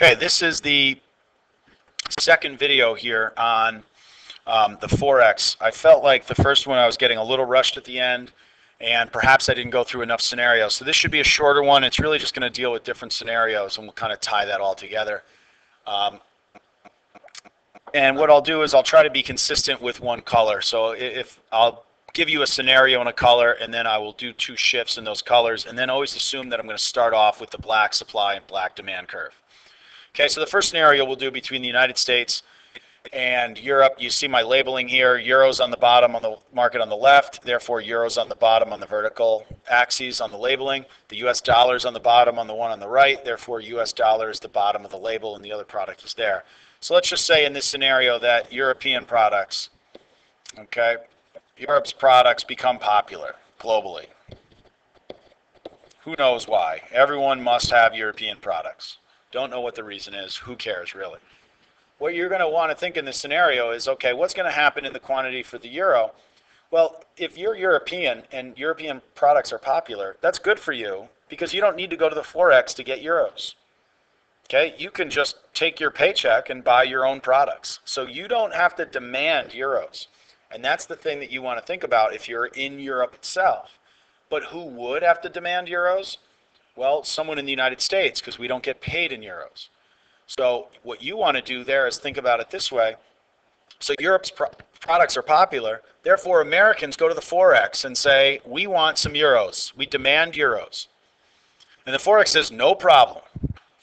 Okay, this is the second video here on the Forex. I felt like the first one I was getting a little rushed at the end, and perhaps I didn't go through enough scenarios. So this should be a shorter one. It's really just going to deal with different scenarios, and we'll kind of tie that all together. And what I'll do is I'll try to be consistent with one color. So if I'll give you a scenario and a color, and then I will do two shifts in those colors, and then always assume that I'm going to start off with the black supply and black demand curve. Okay, so the first scenario we'll do between the United States and Europe. You see my labeling here, euros on the bottom on the market on the left, therefore euros on the bottom on the vertical axes on the labeling. The US dollar is on the bottom on the one on the right, therefore US dollar is the bottom of the label and the other product is there. So let's just say in this scenario that European products, okay, Europe's products become popular globally. Who knows why? Everyone must have European products. Don't know what the reason is. Who cares, really? What you're going to want to think in this scenario is, okay, what's going to happen in the quantity for the euro? Well, if you're European and European products are popular, that's good for you because you don't need to go to the FOREX to get euros. Okay, you can just take your paycheck and buy your own products. So you don't have to demand euros. And that's the thing that you want to think about if you're in Europe itself. But who would have to demand euros? Well, someone in the United States, because we don't get paid in euros. So what you want to do there is think about it this way. So Europe's products are popular. Therefore, Americans go to the FOREX and say, we want some euros. We demand euros. And the FOREX says, no problem.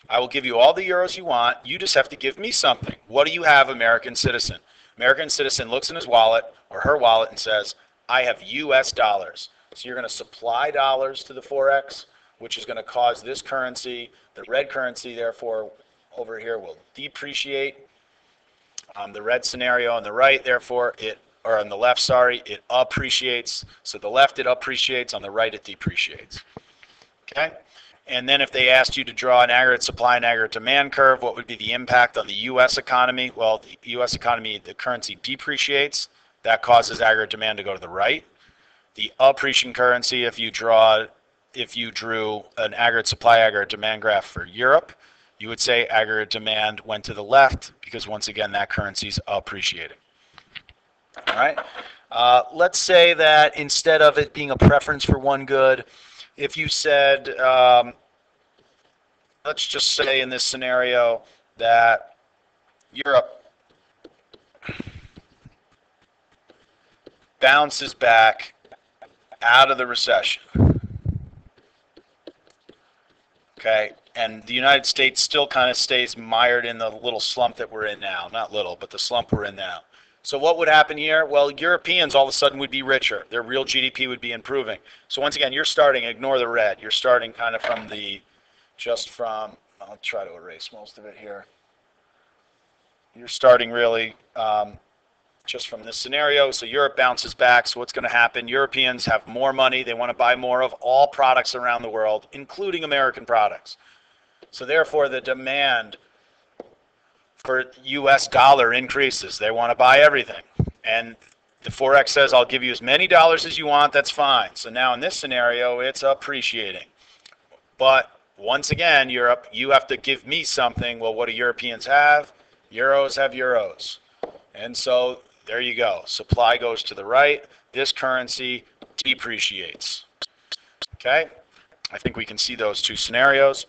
I will give you all the euros you want. You just have to give me something. What do you have, American citizen? American citizen looks in his wallet or her wallet and says, I have US dollars. So you're going to supply dollars to the FOREX, which is going to cause this currency, the red currency, therefore, over here will depreciate. The red scenario on the right, therefore, or on the left, sorry, it appreciates. So the left, it appreciates. On the right, it depreciates. Okay? And then if they asked you to draw an aggregate supply and aggregate demand curve, what would be the impact on the U.S. economy? Well, the U.S. economy, the currency depreciates. That causes aggregate demand to go to the right. The appreciating currency, if you drew an aggregate supply, aggregate demand graph for Europe, you would say aggregate demand went to the left because, once again, that currency is appreciating. All right. Let's say that instead of it being a preference for one good, if you said, let's just say in this scenario that Europe bounces back out of the recession, okay, and the United States still kind of stays mired in the little slump that we're in now. Not little, but the slump we're in now. So what would happen here? Well, Europeans all of a sudden would be richer. Their real GDP would be improving. So once again, you're starting, ignore the red. You're starting kind of from the, I'll try to erase most of it here. You're starting really just from this scenario. So Europe bounces back. So what's going to happen? Europeans have more money. They want to buy more of all products around the world, including American products. So therefore, the demand for US dollar increases. They want to buy everything. And the FOREX says, I'll give you as many dollars as you want. That's fine. So now in this scenario, it's appreciating. But once again, Europe, you have to give me something. Well, what do Europeans have? Euros have euros. And so there you go. Supply goes to the right. This currency depreciates. Okay? I think we can see those two scenarios.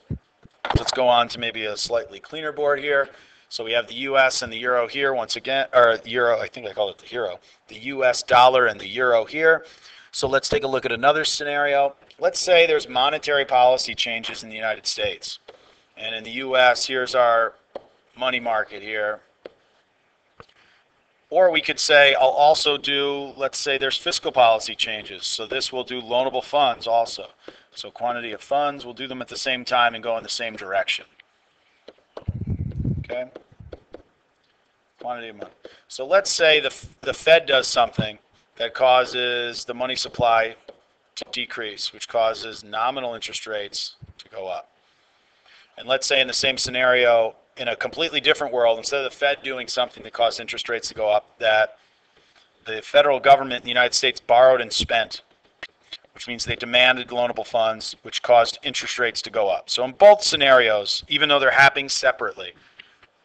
Let's go on to maybe a slightly cleaner board here. So we have the US and the euro here once again, or euro, I think I call it the euro. The US dollar and the euro here. So let's take a look at another scenario. Let's say there's monetary policy changes in the United States. And in the US, here's our money market here. Or we could say, I'll also do, let's say there's fiscal policy changes. So this will do loanable funds also. So quantity of funds, we'll do them at the same time and go in the same direction. Okay? Quantity of money. So let's say the Fed does something that causes the money supply to decrease, which causes nominal interest rates to go up. And let's say in the same scenario, in a completely different world, instead of the Fed doing something that caused interest rates to go up, that the federal government in the United States borrowed and spent which means they demanded loanable funds, which caused interest rates to go up. So in both scenarios, even though they're happening separately,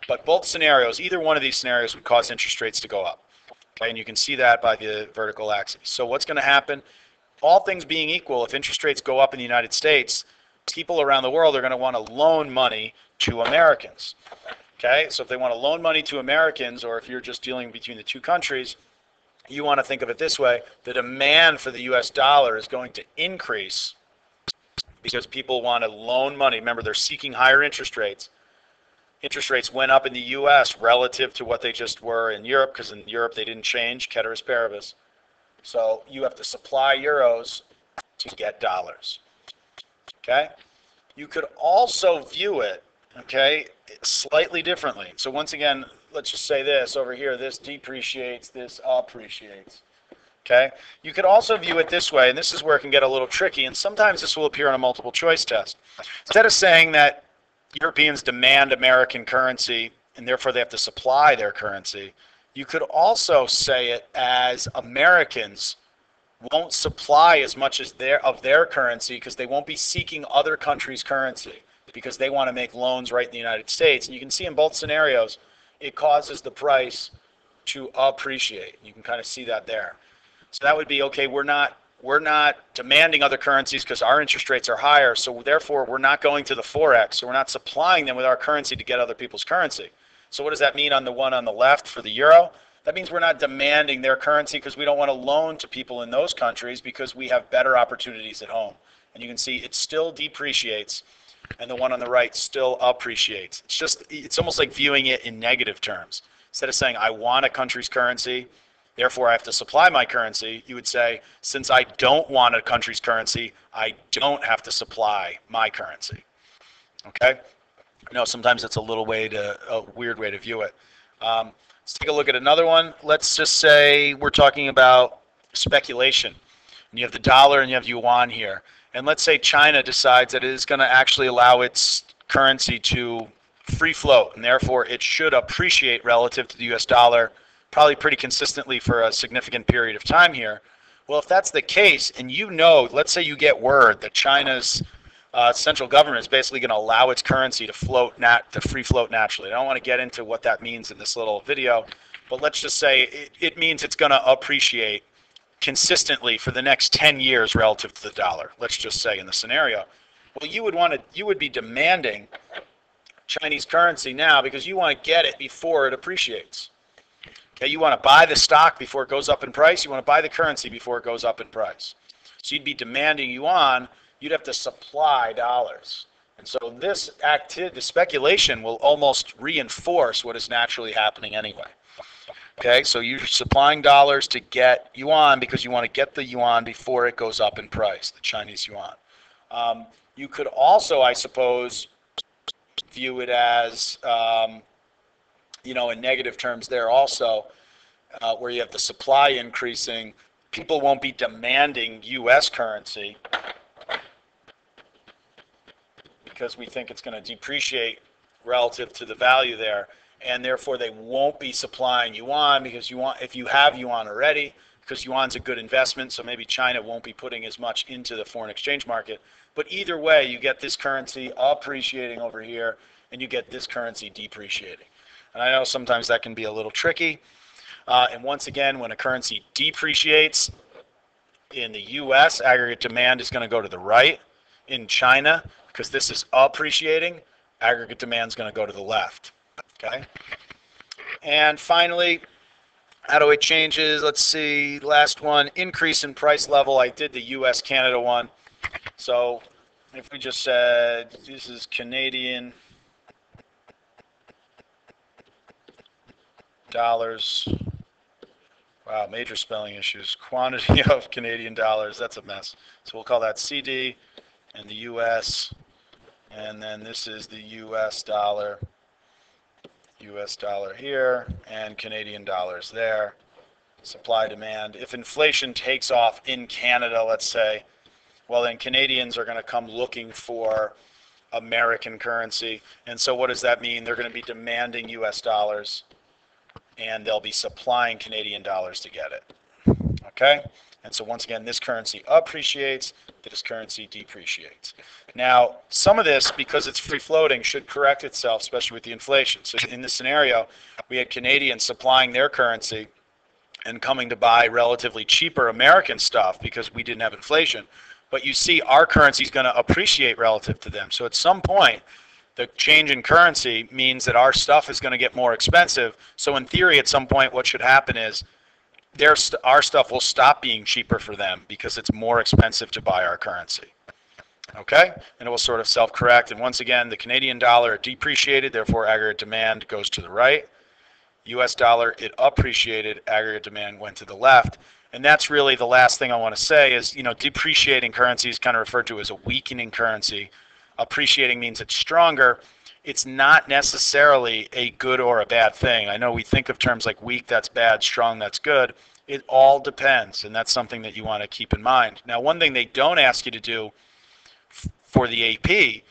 but both scenarios, either one of these scenarios would cause interest rates to go up. Okay, and you can see that by the vertical axis. So what's going to happen? All things being equal, if interest rates go up in the United States, people around the world are going to want to loan money to Americans. Okay, so if they want to loan money to Americans, or if you're just dealing between the two countries, you want to think of it this way: the demand for the US dollar is going to increase because people want to loan money. Remember, they're seeking higher interest rates. Interest rates went up in the US relative to what they just were in Europe, because in Europe they didn't change, ceteris paribus. So you have to supply euros to get dollars. Okay? You could also view it, okay, slightly differently. So once again, let's just say this over here: this depreciates, this appreciates. Okay? You could also view it this way, and this is where it can get a little tricky, and sometimes this will appear on a multiple choice test. Instead of saying that Europeans demand American currency and therefore they have to supply their currency, you could also say it as Americans won't supply as much as of their currency because they won't be seeking other countries' currency because they want to make loans right in the United States. And you can see in both scenarios, it causes the price to appreciate. You can kind of see that there. So that would be, okay, we're not demanding other currencies because our interest rates are higher, so therefore we're not going to the FOREX, so we're not supplying them with our currency to get other people's currency. So what does that mean on the one on the left for the euro? That means we're not demanding their currency because we don't want to loan to people in those countries because we have better opportunities at home. And you can see it still depreciates, and the one on the right still appreciates. It's almost like viewing it in negative terms. Instead of saying I want a country's currency, therefore I have to supply my currency, you would say, since I don't want a country's currency, I don't have to supply my currency. Okay? No, sometimes it's a weird way to view it. Let's take a look at another one. Let's just say we're talking about speculation. And you have the dollar and you have yuan here. And let's say China decides that it is going to actually allow its currency to free float, and therefore it should appreciate relative to the US dollar probably pretty consistently for a significant period of time here. Well, if that's the case, and let's say you get word that China's central government is basically going to allow its currency to free float naturally. I don't want to get into what that means in this little video, but let's just say it means it's going to appreciate consistently for the next 10 years relative to the dollar. Let's just say in the scenario. Well, you would be demanding Chinese currency now because you want to get it before it appreciates. Okay, you want to buy the stock before it goes up in price. You want to buy the currency before it goes up in price. So you'd be demanding yuan. You'd have to supply dollars. And so the speculation will almost reinforce what is naturally happening anyway. Okay, so you're supplying dollars to get yuan because you want to get the yuan before it goes up in price, the Chinese yuan. You could also, I suppose, view it as, in negative terms there also, where you have the supply increasing. People won't be demanding U.S. currency because we think it's going to depreciate relative to the value there, and therefore they won't be supplying yuan because if you have yuan already, because yuan's a good investment, so maybe China won't be putting as much into the foreign exchange market. But either way, you get this currency appreciating over here, and you get this currency depreciating. And I know sometimes that can be a little tricky. And once again, when a currency depreciates, in the U.S., aggregate demand is going to go to the right. In China, because this is appreciating, aggregate demand is going to go to the left. Okay. And finally, how do it changes? Let's see, last one, increase in price level. I did the U.S. Canada one. So if we just said this is Canadian dollars. Wow, major spelling issues. Quantity of Canadian dollars, that's a mess. So we'll call that CD and the US. And then this is the US dollar here, and Canadian dollars there. Supply demand. If inflation takes off in Canada, let's say, well then Canadians are going to come looking for American currency. And so what does that mean? They're going to be demanding US dollars, and they'll be supplying Canadian dollars to get it. Okay? And so once again, this currency appreciates, this currency depreciates. Now, some of this, because it's free floating, should correct itself, especially with the inflation. So in this scenario, we had Canadians supplying their currency and coming to buy relatively cheaper American stuff because we didn't have inflation. But you see our currency is going to appreciate relative to them. So at some point, the change in currency means that our stuff is going to get more expensive. So in theory, at some point, what should happen is our stuff will stop being cheaper for them because it's more expensive to buy our currency. Okay? And it will sort of self-correct. And once again, the Canadian dollar depreciated, therefore aggregate demand goes to the right. US dollar, it appreciated, aggregate demand went to the left. And that's really the last thing I want to say is, depreciating currency is kind of referred to as a weakening currency. Appreciating means it's stronger. It's not necessarily a good or a bad thing. I know we think of terms like weak, that's bad, strong, that's good. It all depends, and that's something that you want to keep in mind. Now, one thing they don't ask you to do for the AP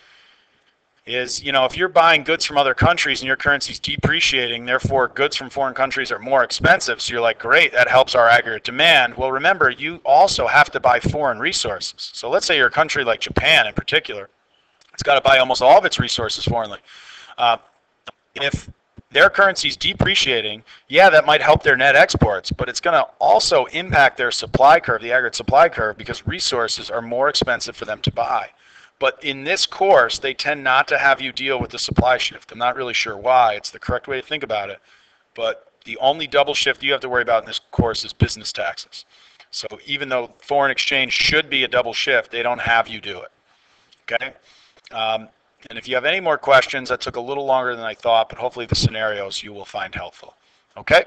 is, if you're buying goods from other countries and your currency's depreciating, therefore goods from foreign countries are more expensive, so you're like, great, that helps our aggregate demand. Well, remember, you also have to buy foreign resources. So let's say you're a country like Japan in particular. It's got to buy almost all of its resources foreignly. If their currency is depreciating, yeah, that might help their net exports, but it's going to also impact their supply curve, the aggregate supply curve, because resources are more expensive for them to buy. But in this course, they tend not to have you deal with the supply shift. I'm not really sure why. It's the correct way to think about it. But the only double shift you have to worry about in this course is business taxes. So even though foreign exchange should be a double shift, they don't have you do it. Okay? And if you have any more questions, that took a little longer than I thought, but hopefully the scenarios you will find helpful. Okay?